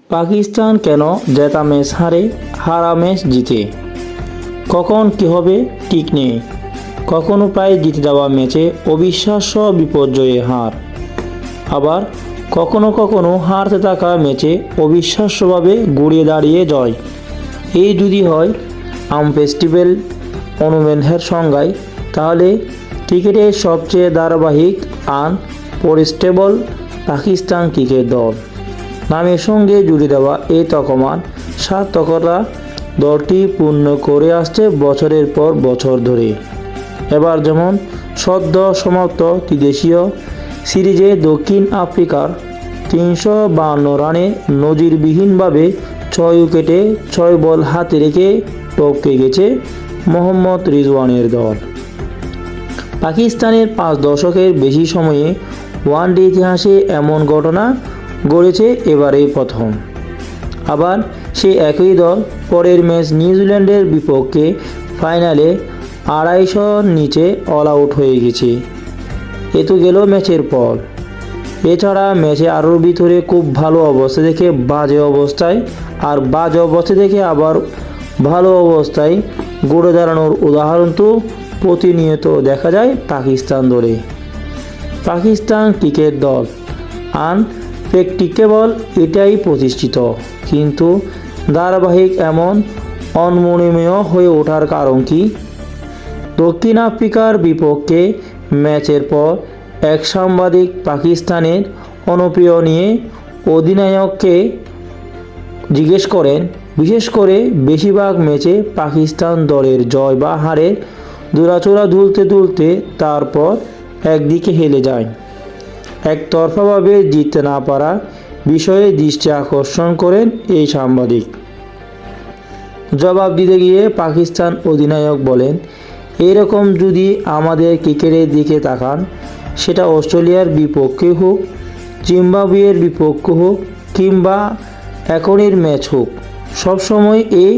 পাকিস্তান কেন জেতা ম্যাচ হারে, হারা ম্যাচ জিতে? কখন কী হবে ঠিক নেই। কখনো প্রায় জিতে যাওয়া ম্যাচে অবিশ্বাস্য বিপর্যয়ে হার, আবার কখনো কখনো হারতে থাকা ম্যাচে অবিশ্বাস্যভাবে গড়িয়ে দাঁড়িয়ে জয়। এই যদি হয় আনফেস্টিবল অনুমেন্টের সংজ্ঞায়, তাহলে ক্রিকেটের সবচেয়ে ধারাবাহিক আনপ্রেডিক্টেবল পাকিস্তান ক্রিকেট দল নামের সঙ্গে জুড়ে দেওয়া এই তকমার সার্থকতা দলটি পূর্ণ করে আসছে বছরের পর বছর ধরে। এবার যেমন সদ্য সমাপ্ত ত্রিদেশীয় সিরিজে দক্ষিণ আফ্রিকার 352 রানে নজিরবিহীনভাবে 6 উইকেটে 6 বল হাতে রেখে টপকে গেছে মোহাম্মদ রিজওয়ানের দল। পাকিস্তানের 5 দশকের বেশি সময়ে ওয়ানডে ইতিহাসে এমন ঘটনা গড়েছে এবারেই প্রথম। আবার সেই একই দল পরের ম্যাচ নিউজিল্যান্ডের বিপক্ষে ফাইনালে 250 নিচে অল আউট হয়ে গেছে। এ তো গেল ম্যাচের পর। এছাড়া ম্যাচে আরও ভিতরে খুব ভালো অবস্থা দেখে বাজে অবস্থায়, আর বাজে অবস্থা দেখে আবার ভালো অবস্থায় গড়ে দাঁড়ানোর উদাহরণ তো প্রতিনিয়ত দেখা যায় পাকিস্তান দলে। পাকিস্তান ক্রিকেট দল আনপ্রেডিক্টেবল এটাই প্রতিষ্ঠিত, কিন্তু ধারাবাহিক এমন অনমনীয় হয়ে ওঠার কারণ কি? দক্ষিণ আফ্রিকার বিপক্ষে ম্যাচের পর এক সাংবাদিক পাকিস্তানের জনপ্রিয় নিয়ে অধিনায়ককে জিজ্ঞেস করেন, বিশেষ করে বেশিরভাগ ম্যাচে পাকিস্তান দলের জয় বা হারের দোড়াচড়া দুলতে দুলতে তারপর একদিকে হেলে যায়। একতরফাভাবে জিততে না পারা বিষয়ে দৃষ্টি আকর্ষণ করেন এই সাংবাদিক। জবাব দিতে গিয়ে পাকিস্তান অধিনায়ক বলেন, এরকম যদি আমাদের ক্রিকেটের দিকে তাকান, সেটা অস্ট্রেলিয়ার বিপক্ষে হোক, জিম্বাবুয়ের বিপক্ষে হোক, কিংবা এখনের ম্যাচ হোক, সবসময় এই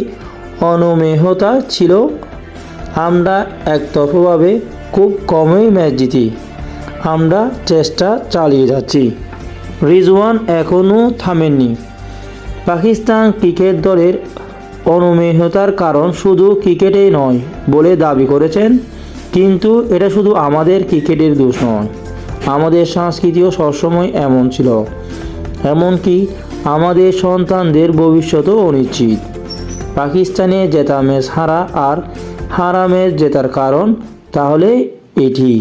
অনমনীয়তা ছিল। আমরা একতরফাভাবে খুব কমই ম্যাচ জিতি, আমরা চেষ্টা চালিয়ে যাচ্ছি। রিজওয়ান এখনও থামেননি। পাকিস্তান ক্রিকেট দলের অনমনীয়তার কারণ শুধু ক্রিকেটেই নয় বলে দাবি করেছেন, কিন্তু এটা শুধু আমাদের ক্রিকেটের দোষ নয়, আমাদের সংস্কৃতিও সবসময় এমন ছিল। এমনকি আমাদের সন্তানদের ভবিষ্যতও অনিশ্চিত। পাকিস্তানে জেতা ম্যাচ হারা আর হারা ম্যাচ জেতার কারণ তাহলে এটি।